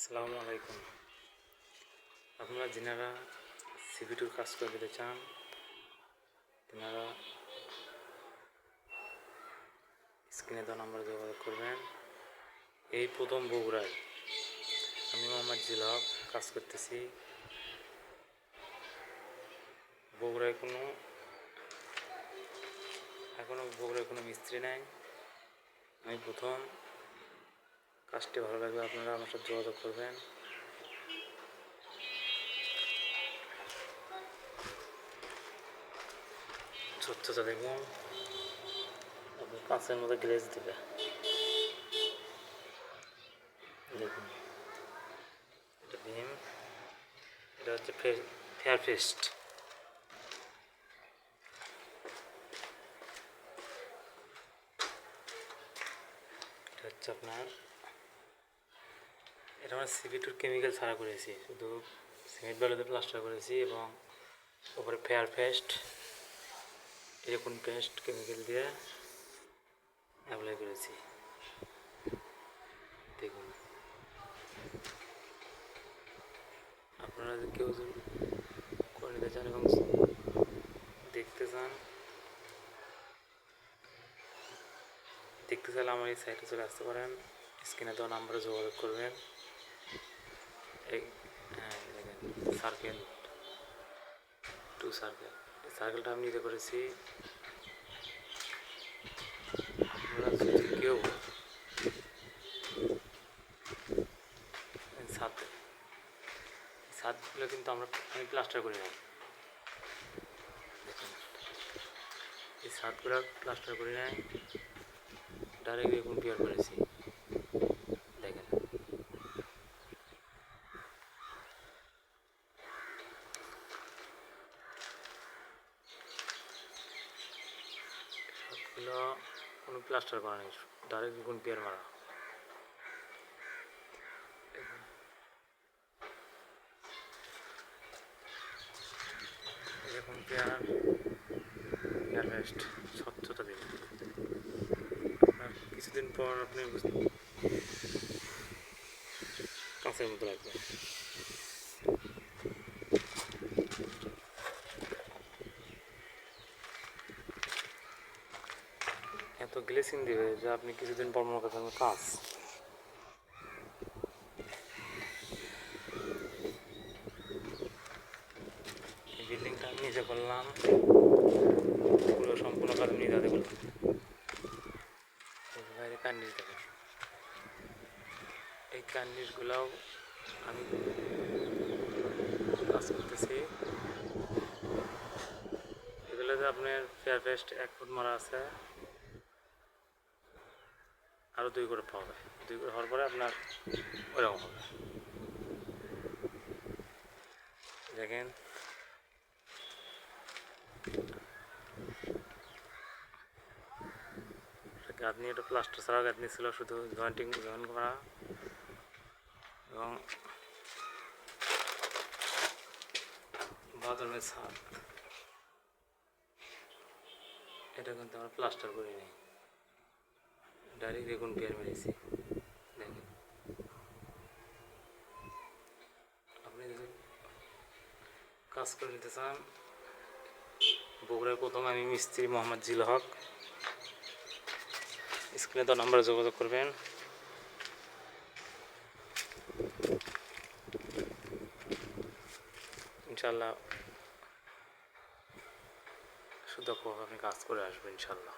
আসসালামু আলাইকুম। আপনারা যিনারা সিভিটুর কাজ করে দিতে চান তেনারা স্ক্রিনে দেওয়া নাম্বারে যোগাযোগ করবেন। এই প্রথম বগুড়ায় আমি মোহাম্মদ জিলহক কাজ করতেছি। বগুড়ায় এখনও কোনো মিস্ত্রি নাই। আমি প্রথম। কাজটি ভালো লাগবে আপনারা আমার সাথে যোগাযোগ করবেন। স্বচ্ছতা দেখুন, আপনার কাঁচের মধ্যে গ্লেজ দেবে। দেখুন, এটা ভীম, এটা হচ্ছে ফেয়ার ফেস্ট। এটা হচ্ছে আপনার, এটা আমরা সিভিটুর কেমিক্যাল ছাড়া করেছি, শুধু সিমেন্ট বালুতে প্লাস্টার করেছি এবং উপরে ফেয়ার ফেস্ট এরকম পেস্ট কেমিক্যাল দিয়ে অ্যাপ্লাই করেছি। দেখুন, আপনারা যদি কেউ করে নিতে চান এবং দেখতে চাইলে আমার এই সাইটে চলে আসতে পারেন। স্ক্রিনে দেওয়া নাম্বারে যোগাযোগ করবেন। এই দেখেন, সার্কেল সার্কেলটা আমি নিতে করেছি। আপনারা যদি কেউ ছাদগুলো কিন্তু আমি প্লাস্টার করি না। দেখুন, এই ছাদগুলো প্লাস্টার করি নাই, ডাইরেক্ট এরকম পেয়ার করেছি। দেখেন, ছাদগুলো কোনো প্লাস্টার করা নেই, ডাইরেক্ট এরকম পেয়ার মারা। এরকম পেয়ার ফেস্ট স্বচ্ছতা দেবে। আপনার কিছুদিন পর আপনি কাঁচের মতো লাগবে। এত গ্লেসিং দেবে যে আপনি কিছুদিন পর মনে করছেন কাঁচ। বিল্ডিংটা আমি নিজে করলাম, পুরো সম্পূর্ণ কাজ নিজে হাতে করলাম। বাইরে কার্নিশ দেবেন, এই কার্নিশগুলাও আমি কাজ করতেছি। এগুলো যে আপনার ফেয়ার ফেস্ট 1 ফুট মারা আছে, আরও 2 করে পাওয়া যায়। 2 করে হওয়ার পরে আপনার ওইরকম হবে। দেখেন, গাঁথনি, এটা প্লাস্টার ছাড়া গাঁথনি ছিল, শুধু জয়েন করা এবং বাথরুমের ছাদ। এটা কিন্তু আমরা প্লাস্টার করি নি, ডাইরেক্ট বেগুন পেয়ার মেরেছি। দেখেন, আপনি যদি কাজ করে নিতে চান, বগুড়ায় প্রথম আমি মিস্ত্রি মোহাম্মদ জিলহক। স্ক্রিনে তো নাম্বারে যোগাযোগ করবেন। ইনশাল্লাহ সুদক্ষভাবে আপনি কাজ করে আসবেন ইনশাল্লাহ।